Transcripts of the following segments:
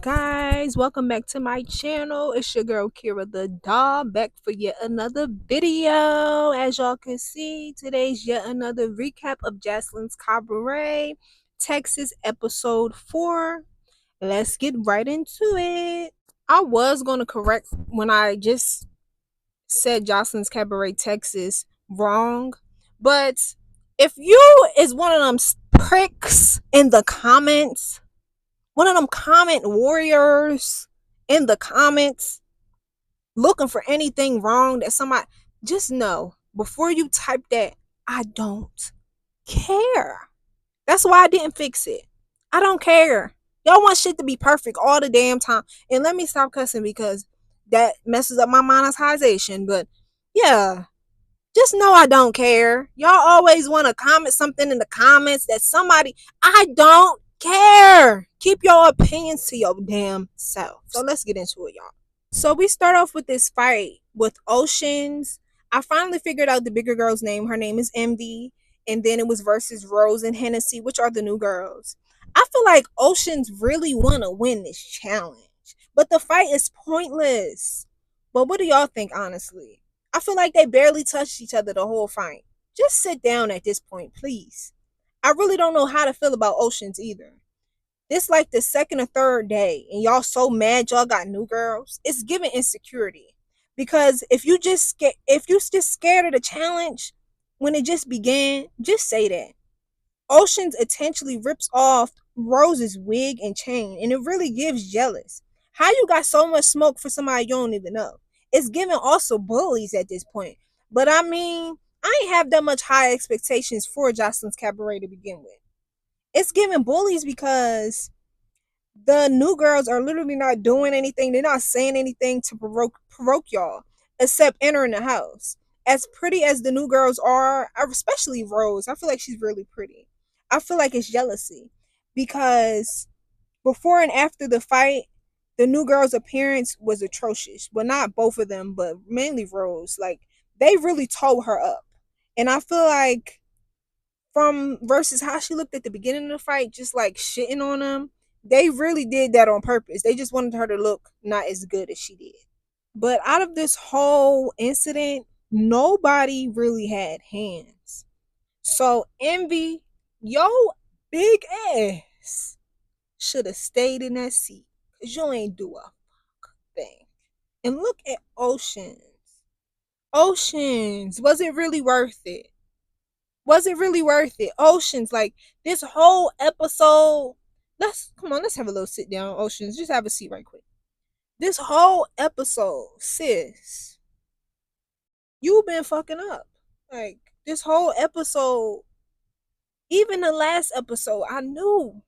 guys? Welcome back to my channel. It's your girl Kira the doll back for yet another video. As y'all can see, today's yet another recap of Joseline's Cabaret, Texas episode 4. Let's get right into it. I was going to correct when I just said Joseline's Cabaret, Texas wrong, but if you is one of them pricks in the comments, one of them comment warriors in the comments looking for anything wrong that somebody, just know before you type that, I don't care. That's why I didn't fix it. I don't care. Y'all want shit to be perfect all the damn time. And let me stop cussing because that messes up my monetization. But yeah, just know I don't care. Y'all always want to comment something in the comments that somebody, I don't care. Keep your opinions to your damn self. So let's get into it, y'all. So we start off with this fight with Oceans. I finally figured out the bigger girl's name. Her name is Envy. And then it was versus Rose and Hennessy, which are the new girls. I feel like Oceans really want to win this challenge. But the fight is pointless. But what do y'all think, honestly? I feel like they barely touched each other the whole fight. Just sit down at this point, please. I really don't know how to feel about Oceans either. This like the second or third day, and y'all so mad y'all got new girls. It's giving insecurity. Because if you just scared of the challenge when it just began, just say that. Oceans intentionally rips off Rose's wig and chain, and it really gives jealous. How you got so much smoke for somebody you don't even know? It's giving also bullies at this point. But I mean, I ain't have that much high expectations for Joseline's Cabaret to begin with. It's giving bullies because the new girls are literally not doing anything. They're not saying anything to provoke y'all, except entering the house. As pretty as the new girls are, especially Rose, I feel like she's really pretty. I feel like it's jealousy because before and after the fight, the new girl's appearance was atrocious. Well, not both of them, but mainly Rose. Like they really tore her up, and I feel like from versus how she looked at the beginning of the fight, just like shitting on them, they really did that on purpose. They just wanted her to look not as good as she did. But out of this whole incident, nobody really had hands. So Envy, yo big ass should have stayed in that seat. Cause you ain't do a thing. And look at Oceans. Oceans, was it really worth it? Was it really worth it? Oceans, like this whole episode. Let's come on, let's have a little sit down, Oceans. Just have a seat right quick. This whole episode, sis, you've been fucking up. Like this whole episode, even the last episode, I knew.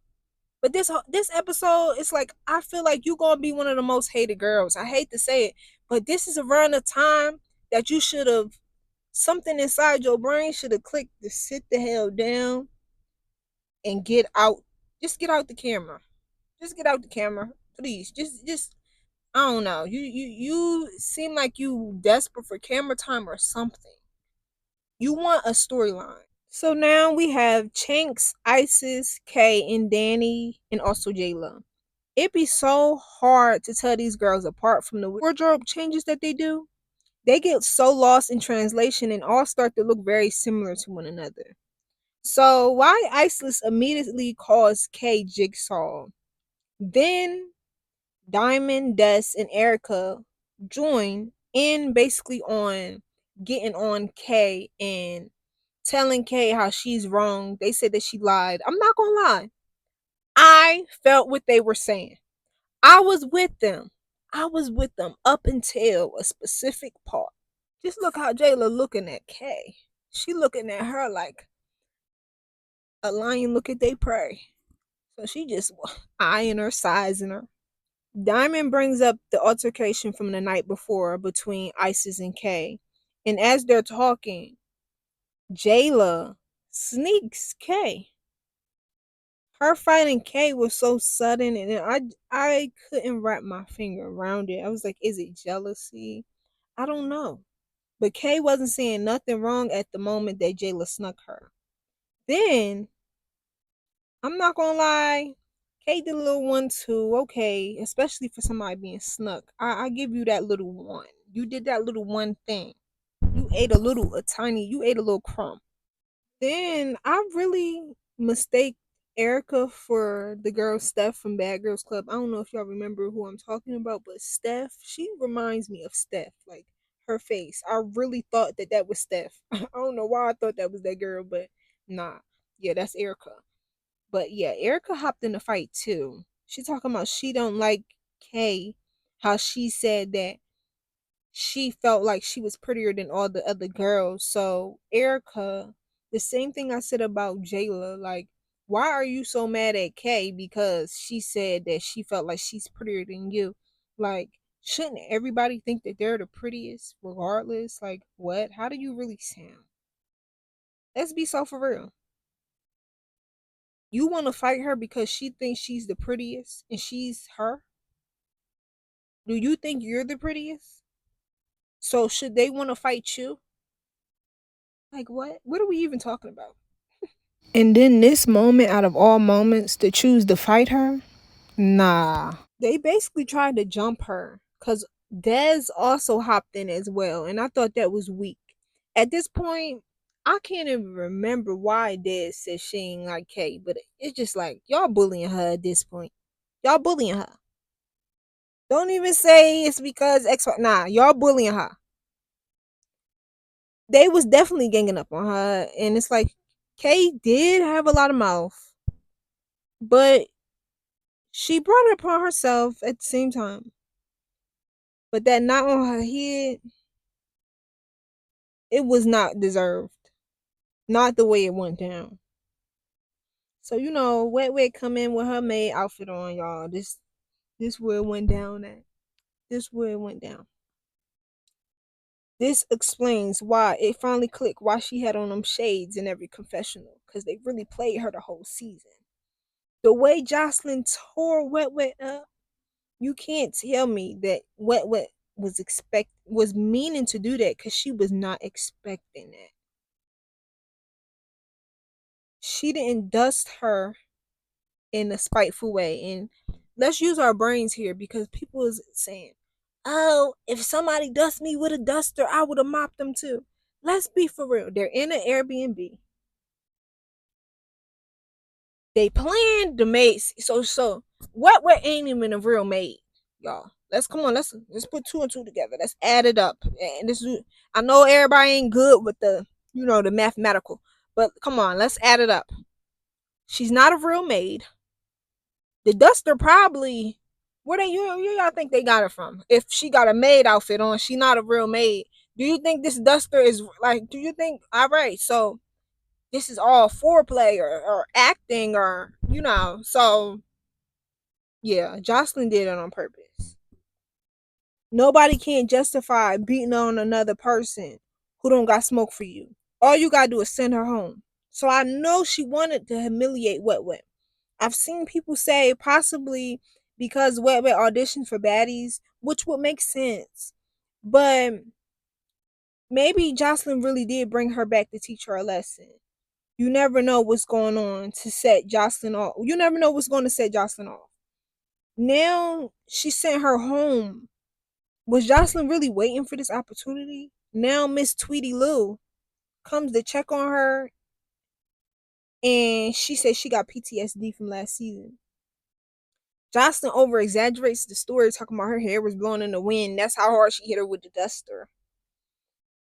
But this episode, it's like I feel like you gonna be one of the most hated girls. I hate to say it, but this is around the time that you should have, something inside your brain should have clicked to sit the hell down and get out. Just get out the camera. Just get out the camera, please. Just I don't know. You seem like you desperate for camera time or something. You want a storyline. So now we have Chinks, Isis, Kay, and Danny, and also Jayla. It'd be so hard to tell these girls apart from the wardrobe changes that they do. They get so lost in translation and all start to look very similar to one another. So why Isis immediately calls Kay Jigsaw. Then Diamond, Des, and Erica join in basically on getting on Kay and telling Kay how she's wrong. They said that she lied. I'm not gonna lie. I felt what they were saying. I was with them. I was with them up until a specific part. Just look how Jayla looking at Kay. She looking at her like a lion look at they prey. So she just eyeing her, sizing her. Diamond brings up the altercation from the night before between Isis and Kay. And as they're talking, Jayla sneaks Kay. Her fighting Kay was so sudden and I couldn't wrap my finger around it. I was like, is it jealousy? I don't know. But Kay wasn't saying nothing wrong at the moment that Jayla snuck her. Then, I'm not gonna lie, Kay did a little one too. Okay, especially for somebody being snuck. I give you that little one. You did that little one thing. You ate you ate a little crumb. Then I really mistake Erica for the girl Steph from Bad Girls Club. I don't know if y'all remember who I'm talking about, but Steph, she reminds me of Steph. Like her face. I really thought that that was Steph. I don't know why I thought that was that girl, but nah. Yeah, that's Erica. But yeah, Erica hopped in the fight too. She talking about she don't like Kay, how she said that she felt like she was prettier than all the other girls. So Erica, the same thing I said about Jayla, like, why are you so mad at Kay because she said that she felt like she's prettier than you? Like, shouldn't everybody think that they're the prettiest regardless? Like, what? How do you really sound? Let's be so for real. You want to fight her because she thinks she's the prettiest and she's her? Do you think you're the prettiest? So should they want to fight you? Like what? What are we even talking about? And then this moment, out of all moments, to choose to fight her? Nah. They basically tried to jump her because Dez also hopped in as well, and I thought that was weak. At this point, I can't even remember why Dez said she ain't like Kay, but it's just like y'all bullying her at this point. Y'all bullying her. Don't even say it's because X. Nah, y'all bullying her. They was definitely ganging up on her, and it's like Kay did have a lot of mouth, but she brought it upon herself at the same time. But that knock on her head, it was not deserved. Not the way it went down. So Wet Wet come in with her maid outfit on, y'all. This where it went down at. This where it went down. This explains why it finally clicked why she had on them shades in every confessional. Cause they really played her the whole season. The way Joseline tore Wet Wet up, you can't tell me that Wet Wet was meaning to do that because she was not expecting that. She didn't dust her in a spiteful way. And let's use our brains here because people is saying, "Oh, if somebody dust me with a duster, I would have mopped them too." Let's be for real. They're in an Airbnb. They planned the maid. So what ain't even a real maid, y'all. Let's come on. Let's put two and two together. Let's add it up. And I know everybody ain't good with the mathematical, but come on, let's add it up. She's not a real maid. The duster probably where y'all think they got it from? If she got a maid outfit on, she not a real maid. Do you think this duster is like? Do you think all right? So this is all foreplay or acting or. So yeah, Joseline did it on purpose. Nobody can justify beating on another person who don't got smoke for you. All you gotta do is send her home. So I know she wanted to humiliate Wet Wet. I've seen people say possibly because Wet Wet auditioned for baddies, which would make sense. But maybe Joseline really did bring her back to teach her a lesson. You never know what's going on to set Joseline off. You never know what's going to set Joseline off. Now she sent her home. Was Joseline really waiting for this opportunity? Now Miss Tweety Lou comes to check on her and she says she got PTSD from last season. Joseline over exaggerates the story, talking about her hair was blowing in the wind. That's how hard she hit her with the duster.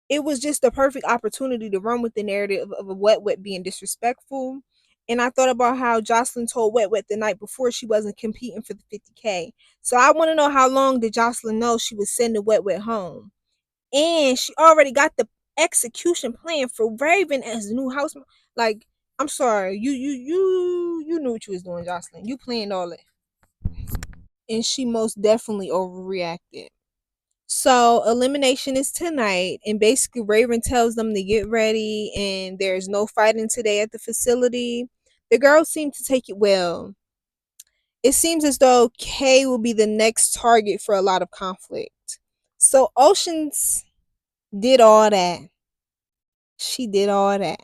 It was just the perfect opportunity to run with the narrative of a Wet Wet being disrespectful. And I thought about how Joseline told Wet Wet the night before she wasn't competing for the 50K. So I want to know how long did Joseline know she was sending Wet Wet home? And she already got the execution plan for Raven as the new houseman. Like, I'm sorry, you knew what you was doing, Joseline. You planned all that. And she most definitely overreacted. So elimination is tonight, and basically Raven tells them to get ready, and there's no fighting today at the facility. The girls seem to take it well. It seems as though Kay will be the next target for a lot of conflict. So Oceans did all that. She did all that.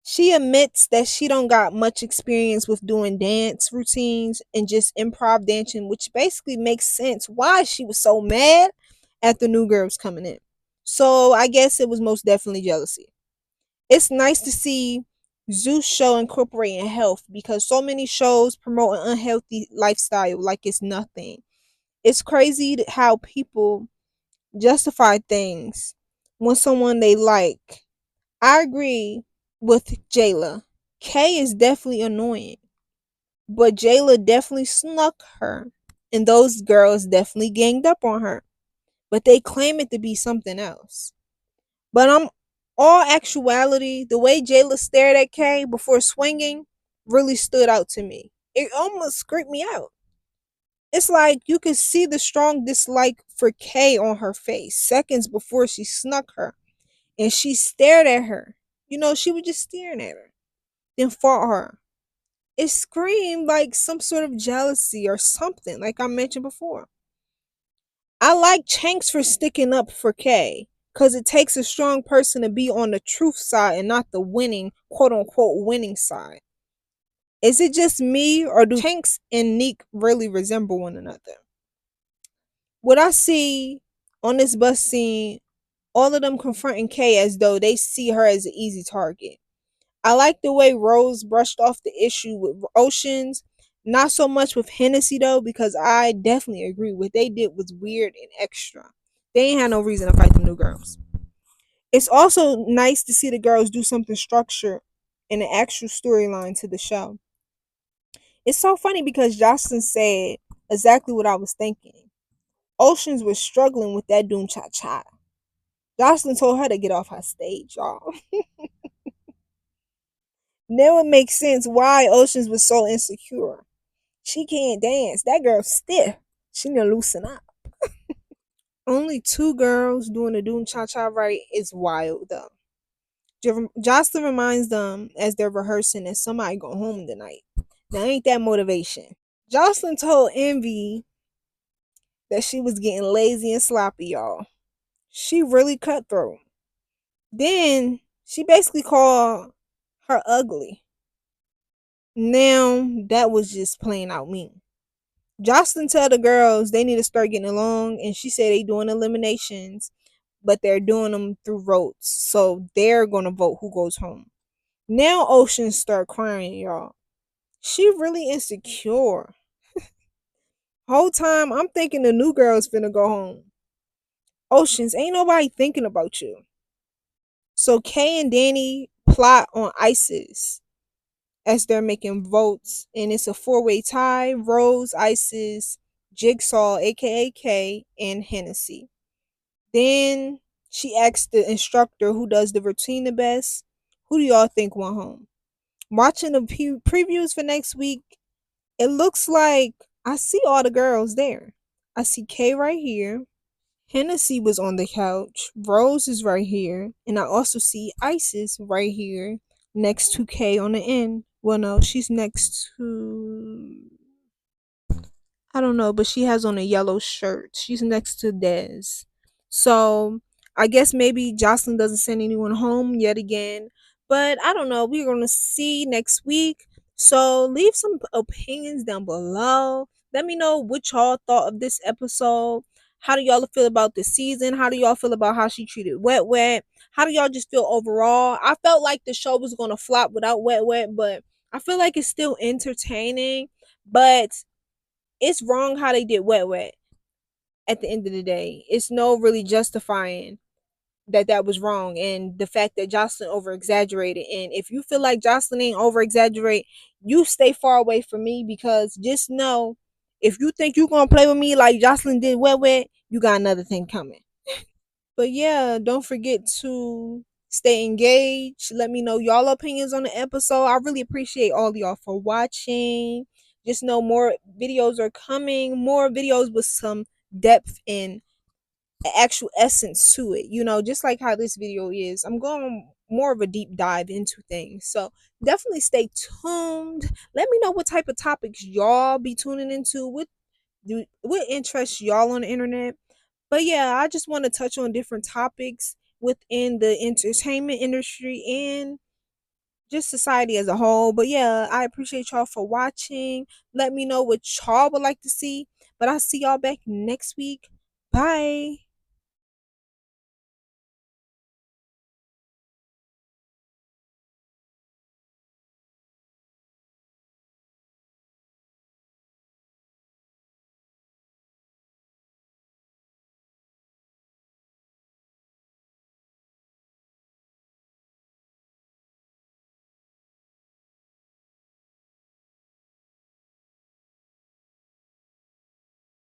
She admits that she don't got much experience with doing dance routines and just improv dancing, which basically makes sense why she was so mad at the new girls coming in. So I guess it was most definitely jealousy. It's nice to see Zeus show incorporating health because so many shows promote an unhealthy lifestyle like it's nothing. It's crazy how people justify things when someone they like. I agree with Jayla. Kay is definitely annoying, but Jayla definitely snuck her, and those girls definitely ganged up on her. But they claim it to be something else. But all actuality, the way Jayla stared at Kay before swinging really stood out to me. It almost creeped me out. It's like you could see the strong dislike for Kay on her face seconds before she snuck her, and she stared at her. She was just staring at her, then fought her. It screamed like some sort of jealousy or something, like I mentioned before. I like Chanks for sticking up for Kay, because it takes a strong person to be on the truth side and not the winning, quote unquote, winning side. Is it just me, or do Chanks and Neek really resemble one another? What I see on this bus scene, all of them confronting Kay as though they see her as an easy target. I like the way Rose brushed off the issue with Oceans. Not so much with Hennessy though, because I definitely agree what they did was weird and extra. They ain't had no reason to fight the new girls. It's also nice to see the girls do something structured and an actual storyline to the show. It's so funny because Jocelyn said exactly what I was thinking. Oceans was struggling with that Doom Cha Cha. Jocelyn told her to get off her stage, y'all. Now it makes sense why Oceans was so insecure. She can't dance. That girl's stiff. She need to loosen up. Only two girls doing the Doom Cha Cha right is wild though. Jocelyn reminds them as they're rehearsing that somebody go home tonight. Now ain't that motivation? Jocelyn told Envy that she was getting lazy and sloppy, y'all. She really cutthroat. Then she basically called her ugly. Now that was just plain out mean. Jocelyn tell the girls they need to start getting along, and she said they doing eliminations, but they're doing them through votes, so they're gonna vote who goes home. Now Ocean start crying, y'all. She really insecure. Whole time I'm thinking the new girl's finna go home. Oceans, ain't nobody thinking about you. So Kay and Danny plot on ISIS as they're making votes, and it's a four-way tie: Rose, Isis, Jigsaw, aka K, and Hennessy. Then she asked the instructor who does the routine the best, who do y'all think went home? Watching the previews for next week, it looks like I see all the girls there. I see Kay right here. Hennessy was on the couch. Rose is right here. And I also see Isis right here next to Kay on the end. Well, no, she's next to. I don't know, but she has on a yellow shirt. She's next to Dez. So I guess maybe Jocelyn doesn't send anyone home yet again. But I don't know. We're going to see next week. So leave some opinions down below. Let me know what y'all thought of this episode. How do y'all feel about the season? How do y'all feel about how she treated Wet Wet? How do y'all just feel overall? I felt like the show was going to flop without Wet Wet, but I feel like it's still entertaining. But it's wrong how they did Wet Wet at the end of the day. It's no really justifying that was wrong, and the fact that Jocelyn over exaggerated. And if you feel like Jocelyn ain't over exaggerate, you stay far away from me, because just know, if you think you gonna play with me like Jocelyn did Wet Wet, you got another thing coming. But yeah, don't forget to stay engaged. Let me know y'all opinions on the episode. I really appreciate all of y'all for watching. Just know more videos are coming, more videos with some depth and actual essence to it. Just like how this video is. I'm going more of a deep dive into things. So definitely stay tuned. Let me know what type of topics y'all be tuning into. What interests y'all on the internet. But yeah, I just want to touch on different topics within the entertainment industry and just society as a whole. But yeah, I appreciate y'all for watching. Let me know what y'all would like to see. But I'll see y'all back next week. Bye.